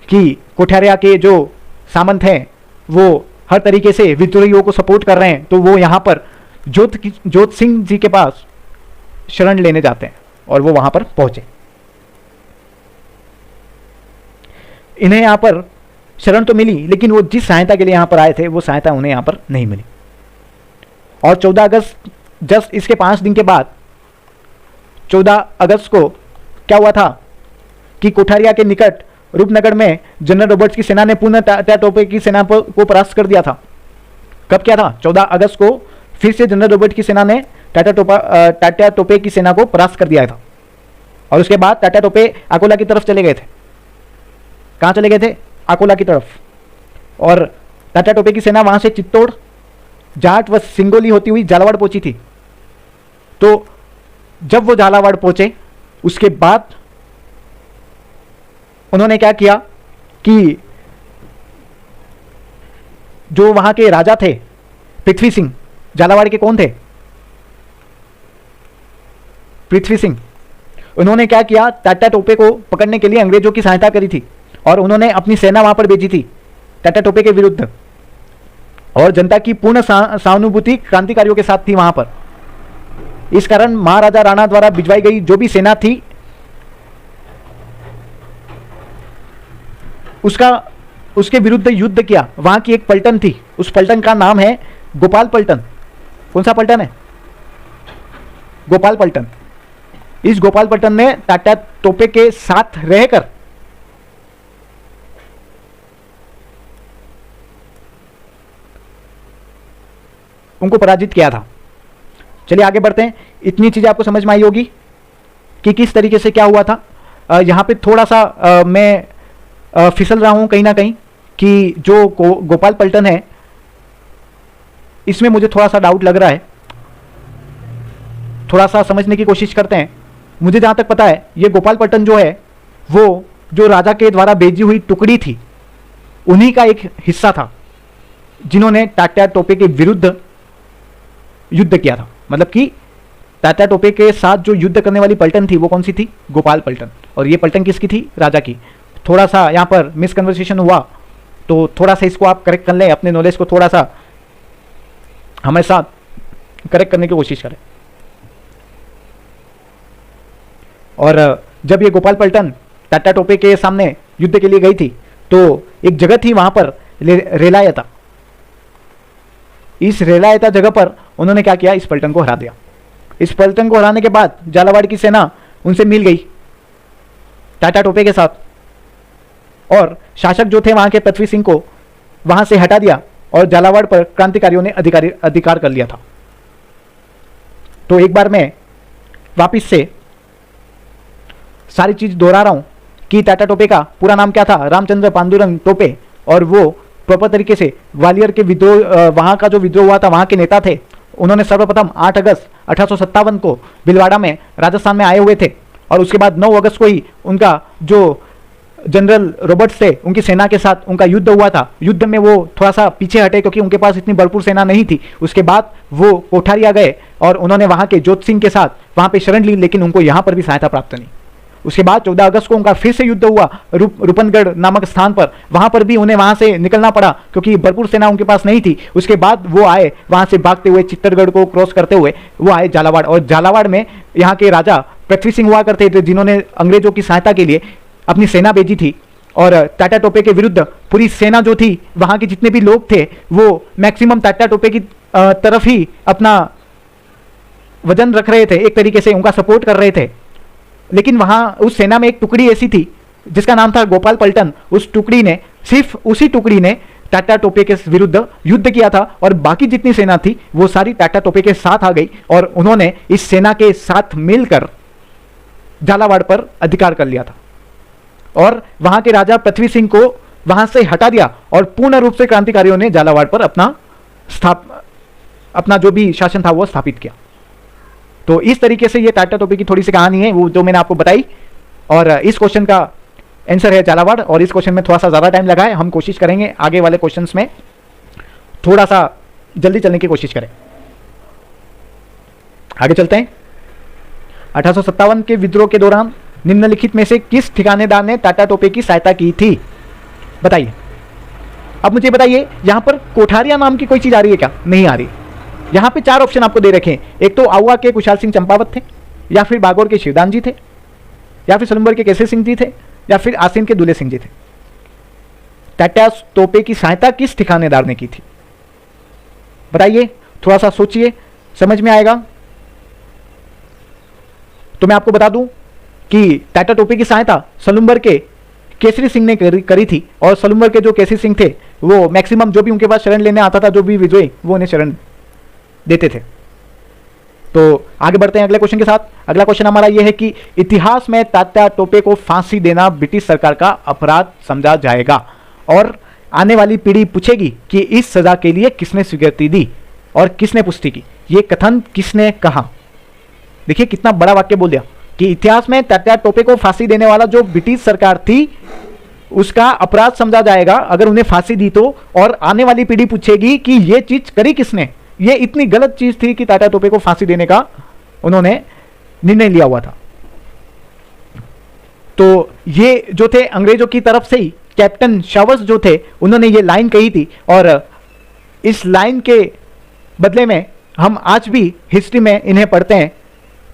कि कोठारिया के जो सामंत हैं वो हर तरीके से विद्रोहियों को सपोर्ट कर रहे हैं, तो वो यहां पर जोत सिंह जी के पास शरण लेने जाते हैं और वो वहां पर पहुंचे। इन्हें यहां पर शरण तो मिली, लेकिन वो जिस सहायता के लिए यहां पर आए थे वो सहायता उन्हें यहां पर नहीं मिली। और 14 अगस्त जस्ट इसके 5 दिन के बाद 14 अगस्त को क्या हुआ था कि कोठारिया के निकट रूपनगर में जनरल रॉबर्ट्स की सेना ने पुनः टाटा टोपे की सेना को परास्त कर दिया था। कब क्या था? 14 अगस्त को फिर से जनरल रॉबर्ट की सेना ने टाटा टोपे की सेना को परास्त कर दिया था। और उसके बाद टाटा टोपे अकोला की तरफ चले गए थे। कहां चले गए थे? अकोला की तरफ। और टाटा टोपे की सेना वहां से चित्तौड़, जाट व सिंगोली होती हुई झालावाड़ पहुंची थी। तो जब वो झालावाड़ पहुंचे उसके बाद उन्होंने क्या किया कि जो वहां के राजा थे पृथ्वी सिंह, झालावाड़ के कौन थे? पृथ्वी सिंह। उन्होंने क्या किया? टाटा टोपे को पकड़ने के लिए अंग्रेजों की सहायता करी थी और उन्होंने अपनी सेना वहां पर भेजी थी टाटा टोपे के विरुद्ध। और जनता की पूर्ण सहानुभूति क्रांतिकारियों के साथ थी वहां पर। इस कारण महाराजा राणा द्वारा भिजवाई गई जो भी सेना थी उसके विरुद्ध युद्ध किया। वहां की एक पलटन थी, उस पलटन का नाम है गोपाल पलटन। कौन सा पलटन है? गोपाल पलटन। इस गोपाल पलटन ने टाटा टोपे के साथ रहकर उनको पराजित किया था। चलिए आगे बढ़ते हैं। इतनी चीजें आपको समझ में आई होगी कि किस तरीके से क्या हुआ था। यहां पे थोड़ा सा मैं फिसल रहा हूं कहीं ना कहीं कि जो गोपाल पलटन है इसमें मुझे थोड़ा सा डाउट लग रहा है। थोड़ा सा समझने की कोशिश करते हैं। मुझे जहां तक पता है ये गोपाल पलटन जो है वो जो राजा के द्वारा भेजी हुई टुकड़ी थी उन्हीं का एक हिस्सा था जिन्होंने टाटा टोपे के विरुद्ध युद्ध किया था। मतलब कि टाटा टोपे के साथ जो युद्ध करने वाली पलटन थी वो कौन सी थी? गोपाल पलटन। और ये पलटन किसकी थी? राजा की। थोड़ा सा यहाँ पर मिसकन्वर्सेशन हुआ तो थोड़ा सा इसको आप करेक्ट कर लें, अपने नॉलेज को थोड़ा सा हमारे साथ करेक्ट करने की कोशिश करें। और जब ये गोपाल पलटन टाटा टोपे के सामने युद्ध के लिए गई थी तो एक जगह थी वहां पर रेलायता। इस रेलायता जगह पर उन्होंने क्या किया? इस पलटन को हरा दिया। इस पलटन को हराने के बाद झालावाड़ की सेना उनसे मिल गई टाटा टोपे के साथ और शासक जो थे वहां के पृथ्वी सिंह को वहां से हटा दिया और झालावाड़ पर क्रांतिकारियों ने अधिकार कर लिया था। तो एक बार मैं वापिस से सारी चीज दोहरा रहा हूं कि टाटा टोपे का पूरा नाम क्या था, रामचंद्र पांडुरंग टोपे, और वो प्रॉपर तरीके से ग्वालियर के विद्रोह, वहां का जो विद्रोह हुआ था वहां के नेता थे। उन्होंने सर्वप्रथम 8 अगस्त 1857 को भिलवाड़ा में राजस्थान में आए हुए थे, और उसके बाद 9 अगस्त को ही उनका जो जनरल रॉबर्ट्स थे उनकी सेना के साथ उनका युद्ध हुआ था। युद्ध में वो थोड़ा सा पीछे हटे क्योंकि उनके पास इतनी भरपूर सेना नहीं थी। उसके बाद वो कोठारिया गए और उन्होंने वहां के जोत सिंह के साथ वहां पे शरण ली, लेकिन उनको यहां पर भी सहायता प्राप्त नहीं। उसके बाद 14 अगस्त को उनका फिर से युद्ध हुआ रूपनगढ़ नामक स्थान पर, वहां पर भी उन्हें वहां से निकलना पड़ा क्योंकि भरपूर सेना उनके पास नहीं थी। उसके बाद वो आए वहां से भागते हुए, चित्तौड़गढ़ को क्रॉस करते हुए वो आए झालावाड़, और झालावाड़ में यहाँ के राजा पृथ्वी सिंह हुआ करते थे जिन्होंने अंग्रेजों की सहायता के लिए अपनी सेना भेजी थी। और टाटा टोपे के विरुद्ध पूरी सेना जो थी, वहां के जितने भी लोग थे वो मैक्सिमम टाटा टोपे की तरफ ही अपना वजन रख रहे थे, एक तरीके से उनका सपोर्ट कर रहे थे। लेकिन वहां उस सेना में एक टुकड़ी ऐसी थी जिसका नाम था गोपाल पल्टन। उस टुकड़ी ने, सिर्फ उसी टुकड़ी ने टाटा टोपे के विरुद्ध युद्ध किया था, और बाकी जितनी सेना थी वो सारी टाटा टोपे के साथ आ गई और उन्होंने इस सेना के साथ मिलकर झालावाड़ पर अधिकार कर लिया था, और वहां के राजा पृथ्वी सिंह को वहां से हटा दिया, और पूर्ण रूप से क्रांतिकारियों ने झालावाड़ पर अपना जो भी शासन था वो स्थापित किया। तो इस तरीके से ये टाटा टोपे की थोड़ी सी कहानी है, वो जो मैंने आपको बताई। और इस क्वेश्चन का आंसर है झालावाड़, और इस क्वेश्चन में थोड़ा सा ज़्यादा टाइम लगा है। हम कोशिश करेंगे आगे वाले क्वेश्चंस में थोड़ा सा जल्दी चलने की कोशिश करें। आगे चलते हैं। 1857 के विद्रोह के दौरान निम्नलिखित में से किस ठिकानेदार ने टाटा टोपे की सहायता की थी, बताइए। अब मुझे बताइए, यहां पर कोठारिया नाम की कोई चीज आ रही है क्या? नहीं आ रही। यहां पे 4 ऑप्शन आपको दे रखे हैं। एक तो आउआ के कुशाल सिंह चंपावत थे, या फिर बागौर के शिवदान जी थे, या फिर सलुम्बर के केसरी सिंह जी थे, या फिर आसीन के दुले सिंह जी थे। टाटा टोपे की सहायता किस ठिकानेदार ने की थी, बताइए। थोड़ा सा सोचिए, समझ में आएगा। तो मैं आपको बता दूं कि टाटा टोपे की सहायता सलुम्बर के केसरी सिंह ने करी थी, और सलुम्बर के जो केसरी सिंह थे वो मैक्सिमम जो भी उनके पास शरण लेने आता था, जो भी विद्रोही, वो उन्हें शरण देते थे। तो आगे बढ़ते हैं अगले क्वेश्चन के साथ। अगला क्वेश्चन हमारा यह है कि इतिहास में टाटा टोपे को फांसी देना ब्रिटिश सरकार का अपराध समझा जाएगा, और आने वाली पीढ़ी पूछेगी कि इस सजा के लिए किसने स्वीकृति दी और किसने पुष्टि की। यह कथन किसने कहा? देखिए कितना बड़ा वाक्य बोल दिया कि इतिहास में टाटा टोपे को फांसी देने वाला जो ब्रिटिश सरकार थी उसका अपराध समझा जाएगा अगर उन्हें फांसी दी तो, और आने वाली पीढ़ी पूछेगी कि यह चीज करी किसने। ये इतनी गलत चीज थी कि टाटा टोपे को फांसी देने का उन्होंने निर्णय लिया हुआ था। तो ये जो थे अंग्रेजों की तरफ से ही कैप्टन शावर्स जो थे उन्होंने ये लाइन कही थी, और इस लाइन के बदले में हम आज भी हिस्ट्री में इन्हें पढ़ते हैं,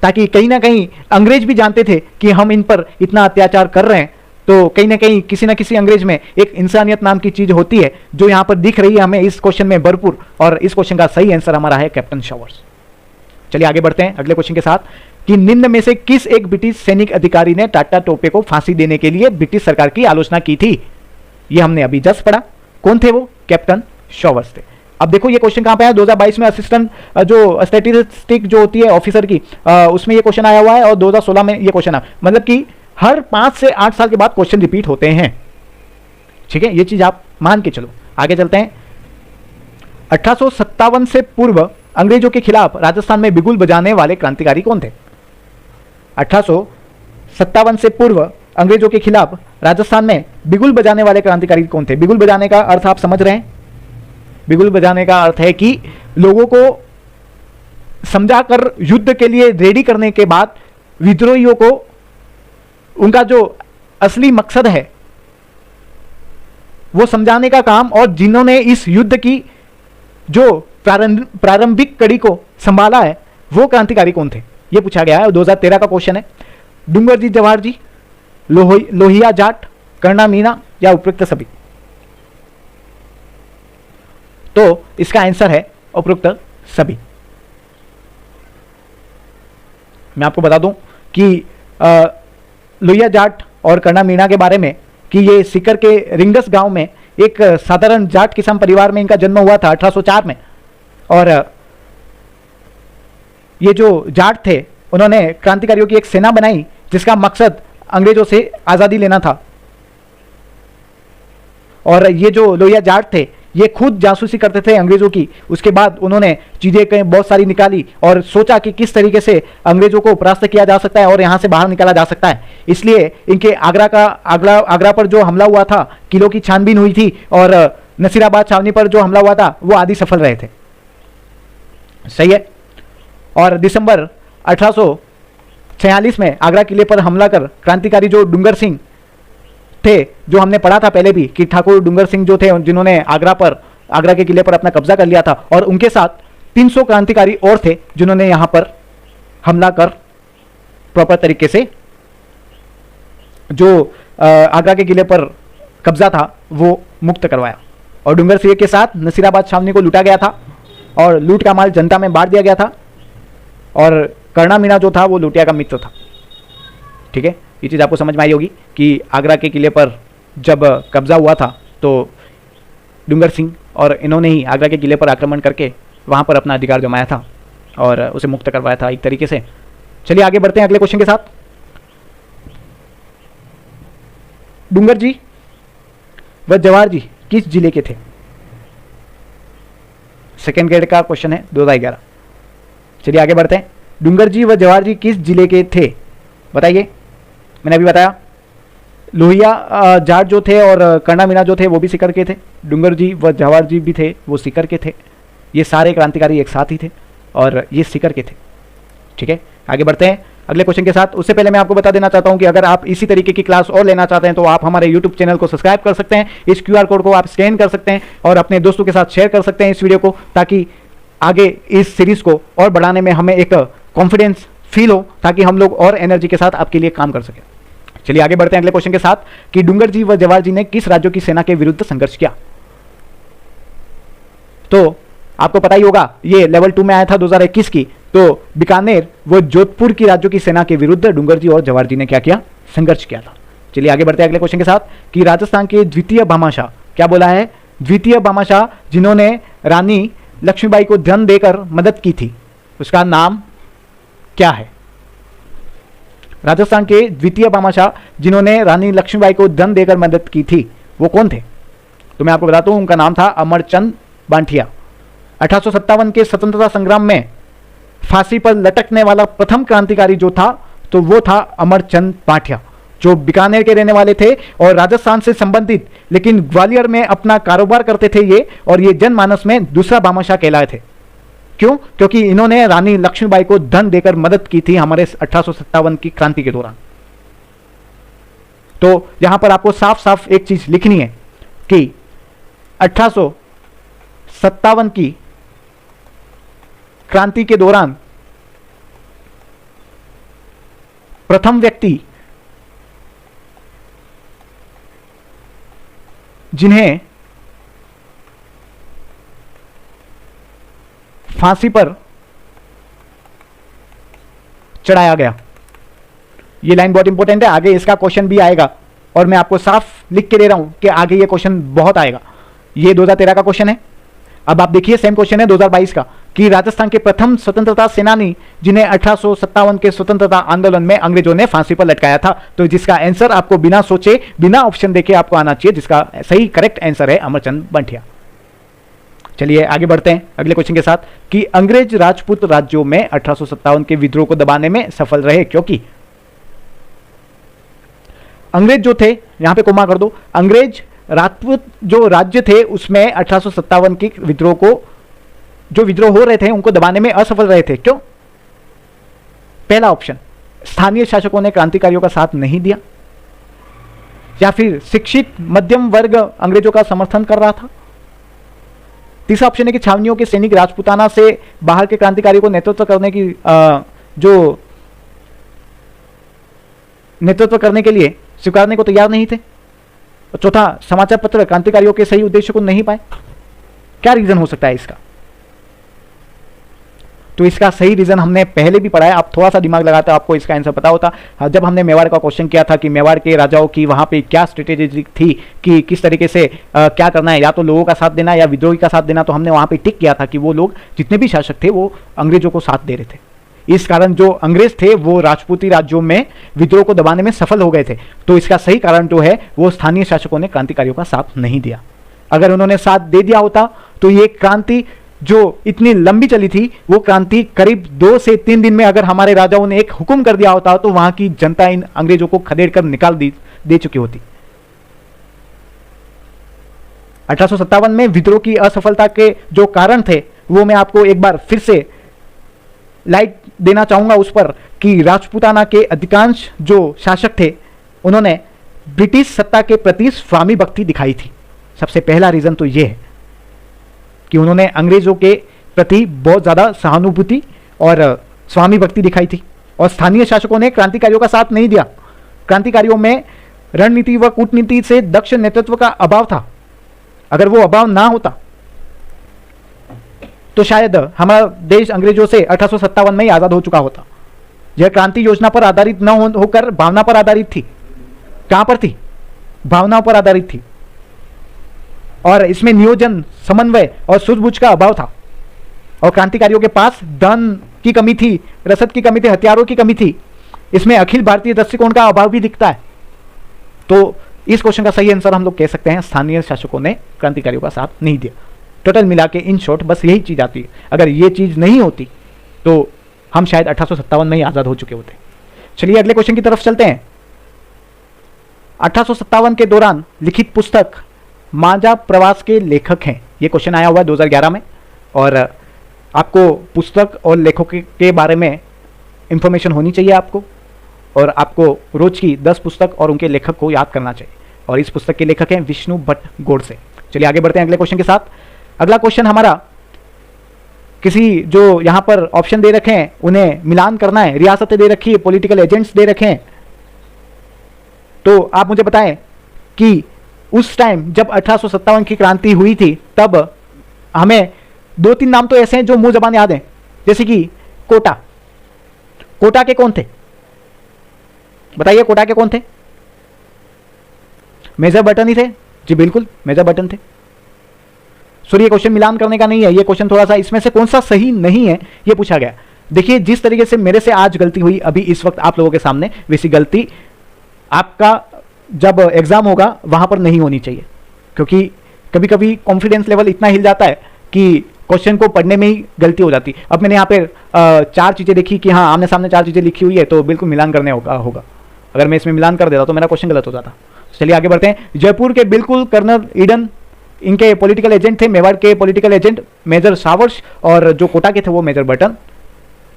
ताकि कहीं ना कहीं अंग्रेज भी जानते थे कि हम इन पर इतना अत्याचार कर रहे हैं। तो कहीं ना कहीं किसी ना किसी अंग्रेज में एक इंसानियत नाम की चीज होती है जो यहां पर दिख रही है हमें इस क्वेश्चन में भरपूर, और इस क्वेश्चन का सही आंसर हमारा है कैप्टन शावर्स। चलिए आगे बढ़ते हैं अगले क्वेश्चन के साथ कि निम्न में से किस एक ब्रिटिश सैनिक अधिकारी ने टाटा टोपे को फांसी देने के लिए ब्रिटिश सरकार की आलोचना की थी। यह हमने अभी जस्ट पढ़ा। कौन थे वो? कैप्टन शावर्स थे। अब देखो ये क्वेश्चन कहां पे आया, 2022 में असिस्टेंट जो स्टैटिस्टिक जो होती है ऑफिसर की, उसमें ये क्वेश्चन आया हुआ है, और 2016 में ये क्वेश्चन आया। मतलब कि हर 5 से 8 साल के बाद क्वेश्चन रिपीट होते हैं। ठीक है, ये चीज आप मान के चलो। आगे चलते हैं। 1857 से पूर्व अंग्रेजों के खिलाफ राजस्थान में बिगुल बजाने वाले क्रांतिकारी कौन थे? 1857 से पूर्व अंग्रेजों के खिलाफ राजस्थान में बिगुल बजाने वाले क्रांतिकारी कौन थे? बिगुल बजाने का अर्थ आप समझ रहे हैं। बिगुल बजाने का अर्थ है कि लोगों को समझाकर युद्ध के लिए रेडी करने के बाद विद्रोहियों को उनका जो असली मकसद है वो समझाने का काम, और जिन्होंने इस युद्ध की जो प्रारंभिक कड़ी को संभाला है वो क्रांतिकारी कौन थे, ये पूछा गया है। 2013 का क्वेश्चन है। डूंगरजी जवाहर जी, लोहिया जाट, कर्णा मीणा, या उपरोक्त सभी? तो इसका आंसर है उपरोक्त सभी। मैं आपको बता दूं कि लोहिया जाट और कर्णा मीणा के बारे में कि ये सीकर के रिंगस गांव में एक साधारण जाट किसान परिवार में इनका जन्म हुआ था 1804 में। और ये जो जाट थे उन्होंने क्रांतिकारियों की एक सेना बनाई जिसका मकसद अंग्रेजों से आज़ादी लेना था। और ये जो लोहिया जाट थे ये खुद जासूसी करते थे अंग्रेजों की। उसके बाद उन्होंने चीज़ें कहीं बहुत सारी निकाली और सोचा कि किस तरीके से अंग्रेजों को परास्त किया जा सकता है और यहाँ से बाहर निकाला जा सकता है। इसलिए इनके आगरा पर जो हमला हुआ था, किलों की छानबीन हुई थी और नसीराबाद छावनी पर जो हमला हुआ था वो आदि सफल रहे थे। सही है। और दिसंबर 1846 में आगरा किले पर हमला कर क्रांतिकारी जो डूंगर सिंह थे, जो हमने पढ़ा था पहले भी कि ठाकुर डूंगर सिंह जो थे जिन्होंने आगरा के किले पर अपना कब्जा कर लिया था, और उनके साथ 300 क्रांतिकारी और थे जिन्होंने यहां पर हमला कर प्रॉपर तरीके से जो आगरा के किले पर कब्जा था वो मुक्त करवाया। और डूंगर सिंह के साथ नसीराबाद छावनी को लूटा गया था और लूट का माल जनता में बांट दिया गया था। और कर्णा मीणा जो था वो लुटिया का मित्र था। ठीक है, ये चीज़ आपको समझ में आई होगी कि आगरा के किले पर जब कब्जा हुआ था तो डूंगर सिंह और इन्होंने ही आगरा के किले पर आक्रमण करके वहाँ पर अपना अधिकार जमाया था और उसे मुक्त करवाया था एक तरीके से। चलिए आगे बढ़ते हैं अगले क्वेश्चन के साथ। डूंगर जी व जवाहर जी किस जिले के थे? सेकेंड ग्रेड का क्वेश्चन है 2011। चलिए आगे बढ़ते हैं। डूंगर जी व जवाहर जी किस जिले के थे? बताइए। मैंने अभी बताया लोहिया जाट जो थे और कर्णा मीणा जो थे वो भी सीकर के थे। डूंगर जी व जवाहर जी भी थे, वो सीकर के थे। ये सारे क्रांतिकारी एक साथ ही थे और ये सीकर के थे। ठीक है, आगे बढ़ते हैं अगले क्वेश्चन के साथ। उससे पहले मैं आपको बता देना चाहता हूं कि अगर आप इसी तरीके की क्लास और लेना चाहते हैं तो आप हमारे यूट्यूब चैनल को सब्सक्राइब कर सकते हैं। इस QR कोड को आप स्कैन कर सकते हैं और अपने दोस्तों के साथ शेयर कर सकते हैं इस वीडियो को, ताकि आगे इस सीरीज को और बढ़ाने में हमें एक कॉन्फिडेंस फील हो, ताकि हम लोग और एनर्जी के साथ आपके लिए काम कर सकें। चलिए आगे बढ़ते हैं अगले क्वेश्चन के साथ कि डूंगर जी व जवाहर जी ने किस राज्यों की सेना के विरुद्ध संघर्ष किया? तो आपको पता ही होगा, ये लेवल 2 में आया था 2021 की। तो बीकानेर व जोधपुर की राज्यों की सेना के विरुद्ध डूंगर जी और जवाहर जी ने क्या किया? संघर्ष किया था। चलिए आगे बढ़ते हैं अगले क्वेश्चन के साथ कि राजस्थान के द्वितीय भामाशाह, क्या बोला है? द्वितीय भामाशाह जिन्होंने रानी लक्ष्मीबाई को धन देकर मदद की थी, उसका नाम क्या है? राजस्थान के द्वितीय भामाशाह जिन्होंने रानी लक्ष्मीबाई को धन देकर मदद की थी वो कौन थे? तो मैं आपको बताता हूं, उनका नाम था अमरचंद बांठिया। 1857 के स्वतंत्रता संग्राम में फांसी पर लटकने वाला प्रथम क्रांतिकारी जो था तो वो था अमरचंद बांठिया, जो बीकानेर के रहने वाले थे और राजस्थान से संबंधित, लेकिन ग्वालियर में अपना कारोबार करते थे ये, और ये जनमानस में दूसरा भामाशाह कहलाए थे। क्यों? क्योंकि इन्होंने रानी लक्ष्मीबाई को धन देकर मदद की थी हमारे 1857 की क्रांति के दौरान। तो यहां पर आपको साफ साफ एक चीज लिखनी है कि 1857 की क्रांति के दौरान प्रथम व्यक्ति जिन्हें फांसी पर चढ़ाया गया, ये लाइन बहुत इंपॉर्टेंट है, आगे इसका क्वेश्चन भी आएगा और मैं आपको साफ लिख के दे रहा हूं कि आगे ये क्वेश्चन बहुत आएगा। ये 2013 का क्वेश्चन है। अब आप देखिए सेम क्वेश्चन है 2022 का कि राजस्थान के प्रथम स्वतंत्रता सेनानी जिन्हें 1857 के स्वतंत्रता आंदोलन में अंग्रेजों ने फांसी पर लटकाया था। तो जिसका आंसर आपको बिना सोचे, बिना ऑप्शन देखे आपको आना चाहिए, जिसका सही करेक्ट आंसर है अमरचंद बांठिया। चलिए आगे बढ़ते हैं अगले क्वेश्चन के साथ कि अंग्रेज राजपूत राज्यों में 1857 के विद्रोह को दबाने में सफल रहे क्योंकि अंग्रेज जो थे, यहां पे कोमा कर दो, अंग्रेज राजपूत जो राज्य थे उसमें 1857 के विद्रोह को, जो विद्रोह हो रहे थे उनको दबाने में असफल रहे थे। क्यों? पहला ऑप्शन, स्थानीय शासकों ने क्रांतिकारियों का साथ नहीं दिया, या फिर शिक्षित मध्यम वर्ग अंग्रेजों का समर्थन कर रहा था। तीसरा ऑप्शन है कि छावनियों के सैनिक राजपूताना से बाहर के क्रांतिकारी को नेतृत्व करने की जो नेतृत्व करने के लिए स्वीकारने को तैयार नहीं थे। और चौथा, समाचार पत्र क्रांतिकारियों के सही उद्देश्य को नहीं पाए। क्या रीजन हो सकता है इसका? तो इसका सही रीजन हमने पहले भी पढ़ा है, आप थोड़ा सा दिमाग लगाते आपको इसका आंसर पता होता। जब हमने मेवाड़ का क्वेश्चन किया था कि मेवाड़ के राजाओं की वहां पे क्या स्ट्रेटेजी थी कि किस तरीके से क्या करना है, या तो लोगों का साथ देना या विद्रोही का साथ देना, तो हमने वहां पे टिक किया था कि वो लोग जितने भी शासक थे वो अंग्रेजों को साथ दे रहे थे। इस कारण जो अंग्रेज थे वो राजपूती राज्यों में विद्रोह को दबाने में सफल हो गए थे। तो इसका सही कारण जो है वो स्थानीय शासकों ने क्रांतिकारियों का साथ नहीं दिया। अगर उन्होंने साथ दे दिया होता तो ये क्रांति जो इतनी लंबी चली थी वो क्रांति करीब 2 से 3 दिन में अगर हमारे राजाओं ने एक हुक्म कर दिया होता तो वहां की जनता इन अंग्रेजों को खदेड़ कर निकाल दे चुकी होती। 1857 में विद्रोह की असफलता के जो कारण थे वो मैं आपको एक बार फिर से लाइट देना चाहूंगा उस पर कि राजपूताना के अधिकांश जो शासक थे उन्होंने ब्रिटिश सत्ता के प्रति स्वामी भक्ति दिखाई थी। सबसे पहला रीजन तो यह है कि उन्होंने अंग्रेजों के प्रति बहुत ज्यादा सहानुभूति और स्वामी भक्ति दिखाई थी, और स्थानीय शासकों ने क्रांतिकारियों का साथ नहीं दिया। क्रांतिकारियों में रणनीति व कूटनीति से दक्ष नेतृत्व का अभाव था। अगर वो अभाव ना होता तो शायद हमारा देश अंग्रेजों से 1857 में ही आजाद हो चुका होता। यह क्रांति योजना पर आधारित न होकर भावना पर आधारित थी। कहां पर थी? भावनाओं पर आधारित थी, और इसमें नियोजन, समन्वय और सूझबूझ का अभाव था। और क्रांतिकारियों के पास धन की कमी थी, रसद की कमी थी, हथियारों की कमी थी। इसमें अखिल भारतीय दृष्टिकोण का अभाव भी दिखता है। तो इस क्वेश्चन का सही आंसर हम लोग कह सकते हैं स्थानीय शासकों ने क्रांतिकारियों का साथ नहीं दिया। टोटल मिला के इन शॉर्ट बस यही चीज आती है। अगर ये चीज नहीं होती तो हम शायद 1857 में ही आजाद हो चुके होते। चलिए अगले क्वेश्चन की तरफ चलते हैं। 1857 के दौरान लिखित पुस्तक मांझा प्रवास के लेखक हैं। ये क्वेश्चन आया हुआ है 2011 में, और आपको पुस्तक और लेखकों के बारे में इंफॉर्मेशन होनी चाहिए आपको, और आपको रोज की 10 पुस्तक और उनके लेखक को याद करना चाहिए। और इस पुस्तक के लेखक हैं विष्णु भट्ट गोडसे। चलिए आगे बढ़ते हैं अगले क्वेश्चन के साथ। अगला क्वेश्चन हमारा, किसी जो यहां पर ऑप्शन दे रखे हैं उन्हें मिलान करना है। रियासतें दे रखी है, पॉलिटिकल एजेंट्स दे रखे हैं। तो आप मुझे बताएं कि उस टाइम जब 1857 की क्रांति हुई थी तब हमें 2-3 नाम तो ऐसे हैं जो मुंह जबान याद हैं, जैसे कि कोटा। कोटा के कौन थे? बताइए, कोटा के कौन थे? मेजर बटन ही थे। जी बिल्कुल, मेजर बटन थे। सॉरी, ये क्वेश्चन मिलान करने का नहीं है, ये क्वेश्चन थोड़ा सा इसमें से कौन सा सही नहीं है ये पूछा गया। देखिए, जिस तरीके से मेरे से आज गलती हुई अभी इस वक्त आप लोगों के सामने, वैसी गलती आपका जब एग्जाम होगा वहां पर नहीं होनी चाहिए, क्योंकि कभी कभी कॉन्फिडेंस लेवल इतना हिल जाता है कि क्वेश्चन को पढ़ने में ही गलती हो जाती। अब मैंने यहाँ पे 4 चीजें देखी कि हाँ आमने सामने 4 चीजें लिखी हुई है, तो बिल्कुल मिलान करने होगा। अगर मैं इसमें मिलान कर देता तो मेरा क्वेश्चन गलत हो जाता। चलिए आगे बढ़ते हैं। जयपुर के बिल्कुल कर्नल ईडन इनके पॉलिटिकल एजेंट थे। मेवाड़ के पॉलिटिकल एजेंट मेजर सावर्स, और जो कोटा के थे वो मेजर बटन,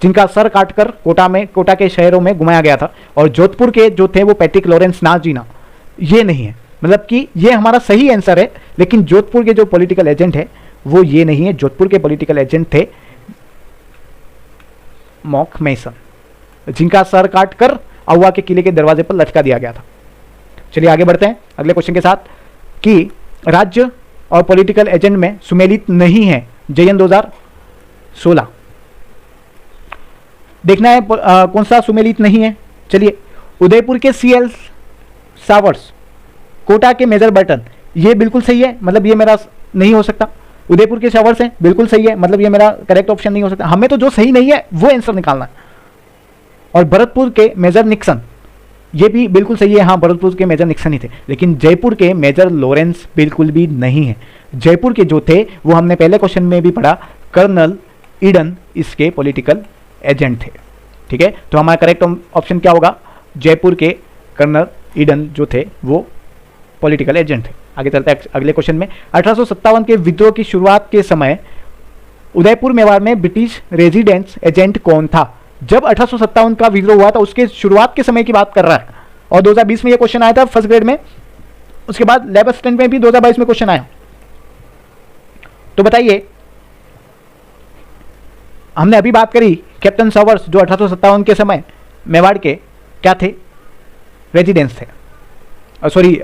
जिनका सर काटकर कोटा के शहरों में घुमाया गया था। और जोधपुर के जो थे वो पैट्रिक लॉरेंस नाजीना। ये नहीं है, मतलब कि ये हमारा सही आंसर है, लेकिन जोधपुर के जो पॉलिटिकल एजेंट है वो ये नहीं है। जोधपुर के पॉलिटिकल एजेंट थे मॉक मैसन, जिनका सर काटकर आउवा के किले के दरवाजे पर लटका दिया गया था। चलिए आगे बढ़ते हैं अगले क्वेश्चन के साथ कि राज्य और पॉलिटिकल एजेंट में सुमेलित नहीं है। जयन 2016 देखना है कौन सा सुमेलित नहीं है। चलिए, उदयपुर के CL सावर्स, कोटा के मेजर बटन, ये बिल्कुल सही है, मतलब ये मेरा नहीं हो सकता। उदयपुर के सावर्स हैं, बिल्कुल सही है, मतलब ये मेरा करेक्ट ऑप्शन नहीं हो सकता। हमें तो जो सही नहीं है वो आंसर निकालना है। और भरतपुर के मेजर निक्सन, ये भी बिल्कुल सही है। हाँ, भरतपुर के मेजर निक्सन ही थे, लेकिन जयपुर के मेजर लॉरेंस बिल्कुल भी नहीं है। जयपुर के जो थे वो हमने पहले क्वेश्चन में भी पढ़ा, कर्नल ईडन इसके पॉलिटिकल एजेंट थे। ठीक है, तो हमारा करेक्ट ऑप्शन क्या होगा? जयपुर के कर्नल ईडन जो थे वो पॉलिटिकल एजेंट थे। आगे चलते हैं अगले क्वेश्चन में। 1857 के विद्रोह की शुरुआत के समय उदयपुर मेवाड़ में ब्रिटिश रेजिडेंस एजेंट कौन था? जब 1857 का विद्रोह हुआ था उसके शुरुआत के समय की बात कर रहा है, और 2020 में ये क्वेश्चन आया था फर्स्ट ग्रेड में, उसके बाद लैब असिस्टेंट में भी 2022 में क्वेश्चन आया। तो बताइए, हमने अभी बात करी कैप्टन सावर्स जो 1857 के समय मेवाड़ के क्या थे? रेजिडेंस थे, सॉरी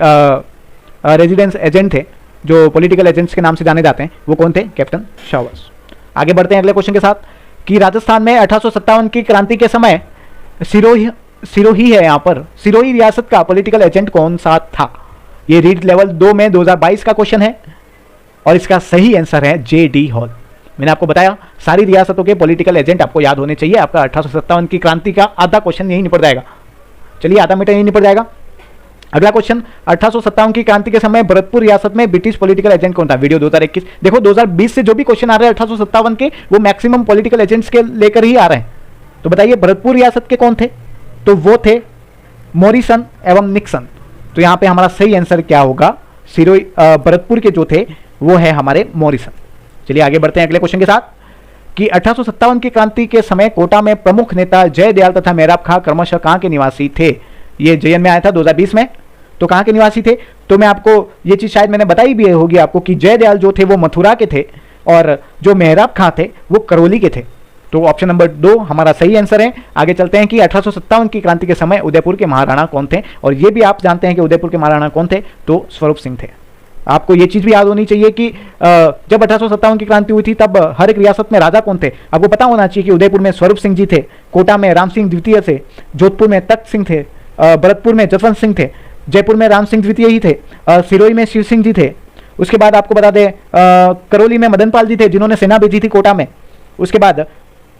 रेजिडेंस एजेंट थे, जो पॉलिटिकल एजेंट्स के नाम से जाने जाते हैं। वो कौन थे? Captain showers. आगे बढ़ते हैं अगले क्वेश्चन के साथ कि राजस्थान में 1857 की क्रांति के समय सिरोही है, यहाँ पर सिरोही रियासत का पॉलिटिकल एजेंट कौन सा था? ये रीड लेवल 2 में 2022 का क्वेश्चन है और इसका सही आंसर है J.D. हॉल। मैंने आपको बताया सारी रियासतों के पॉलिटिकल एजेंट आपको याद होने चाहिए। आपका 1857 की क्रांति का आधा क्वेश्चन यही निपट जाएगा। चलिए, आधा मीटर यही निपट जाएगा। अगला क्वेश्चन, 1857 की क्रांति के समय भरतपुर रियासत में ब्रिटिश पॉलिटिकल एजेंट कौन था? वीडियो 2021। देखो 2020 से जो भी क्वेश्चन आ रहे हैं 1857 के, वो मैक्सिमम पॉलिटिकल एजेंट्स के लेकर ही आ रहे हैं। तो बताइए भरतपुर रियासत के कौन थे? तो वो थे मॉरिसन एवं निक्सन। तो यहां पे हमारा सही आंसर क्या होगा? भरतपुर के जो थे वो है हमारे मॉरिसन। चलिए आगे बढ़ते हैं अगले क्वेश्चन के साथ कि 1857 की क्रांति के समय कोटा में प्रमुख नेता जयदयाल तथा मेहराब खां क्रमशः कहां के निवासी थे? ये JN में आया था 2020 में। तो कहां के निवासी थे? तो मैं आपको ये चीज शायद मैंने बताई भी होगी आपको कि जयदयाल जो थे वो मथुरा के थे और जो मेहराब खां थे वो करौली के थे। तो ऑप्शन नंबर 2 हमारा सही आंसर है। आगे चलते हैं कि 1857 की क्रांति के समय उदयपुर के महाराणा कौन थे? और ये भी आप जानते हैं कि उदयपुर के महाराणा कौन थे? तो स्वरूप सिंह थे। आपको ये चीज भी याद होनी चाहिए कि जब 1857 की क्रांति हुई थी तब हर एक रियासत में राजा कौन थे? आपको पता होना चाहिए कि उदयपुर में स्वरूप सिंह जी थे, कोटा में राम सिंह द्वितीय थे, जोधपुर में तख्त सिंह थे, भरतपुर में जसवंत सिंह थे, जयपुर में राम सिंह द्वितीय ही थे, सिरोही में शिव सिंह जी थे। उसके बाद आपको बता दें करौली में मदन पाल जी थे जिन्होंने सेना भेजी थी कोटा में। उसके बाद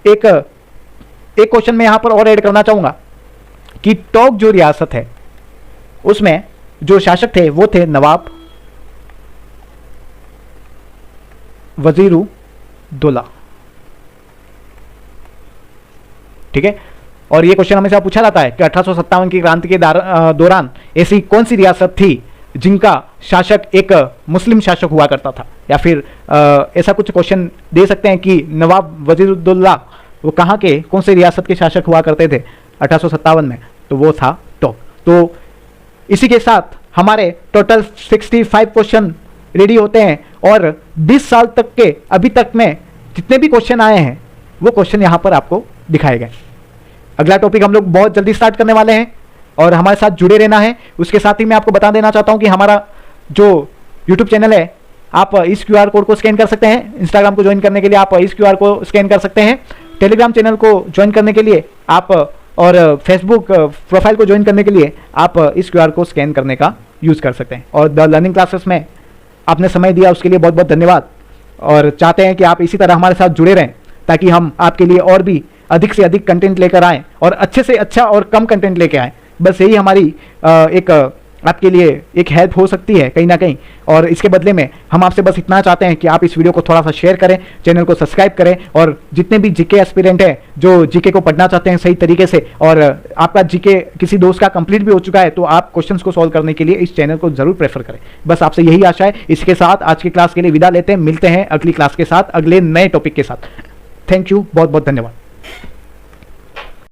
एक क्वेश्चन में यहां पर और ऐड करना चाहूंगा कि टोंक जो रियासत है उसमें जो शासक थे वो थे नवाब वजीरुद्दौला। ठीक है, और ये क्वेश्चन हमेशा पूछा जाता है कि 1857 की क्रांति के दौरान ऐसी कौन सी रियासत थी जिनका शासक एक मुस्लिम शासक हुआ करता था, या फिर ऐसा कुछ क्वेश्चन दे सकते हैं कि नवाब वजीरुद्दौला वो कहाँ के कौन से रियासत के शासक हुआ करते थे 1857 में? तो वो था टोंक। तो इसी के साथ हमारे टोटल 65 क्वेश्चन रेडी होते हैं और 20 साल तक के अभी तक में जितने भी क्वेश्चन आए हैं वो क्वेश्चन यहाँ पर आपको दिखाए गए। अगला टॉपिक हम लोग बहुत जल्दी स्टार्ट करने वाले हैं और हमारे साथ जुड़े रहना है। उसके साथ ही मैं आपको बता देना चाहता हूं कि हमारा जो YouTube चैनल है आप इस QR कोड को स्कैन कर सकते हैं। इंस्टाग्राम को ज्वाइन करने के लिए आप इस QR को स्कैन कर सकते हैं। टेलीग्राम चैनल को ज्वाइन करने के लिए आप और फेसबुक प्रोफाइल को ज्वाइन करने के लिए आप इस QR को स्कैन करने का यूज़ कर सकते हैं। और द लर्निंग क्लासेस में आपने समय दिया उसके लिए बहुत बहुत धन्यवाद और चाहते हैं कि आप इसी तरह हमारे साथ जुड़े रहें ताकि हम आपके लिए और भी अधिक से अधिक कंटेंट लेकर आएँ और अच्छे से अच्छा और कम कंटेंट लेकर आएँ। बस यही हमारी एक आपके लिए एक हेल्प हो सकती है कहीं ना कहीं। और इसके बदले में हम आपसे बस इतना चाहते हैं कि आप इस वीडियो को थोड़ा सा शेयर करें, चैनल को सब्सक्राइब करें और जितने भी जीके एस्पिरेंट हैं जो जीके को पढ़ना चाहते हैं सही तरीके से और आपका जीके किसी दोस्त का कंप्लीट भी हो चुका है तो आप क्वेश्चंस को सॉल्व करने के लिए इस चैनल को जरूर प्रेफर करें। बस आपसे यही आशा है। इसके साथ आज की क्लास के लिए विदा लेते हैं। मिलते हैं अगली क्लास के साथ अगले नए टॉपिक के साथ। थैंक यू, बहुत बहुत धन्यवाद।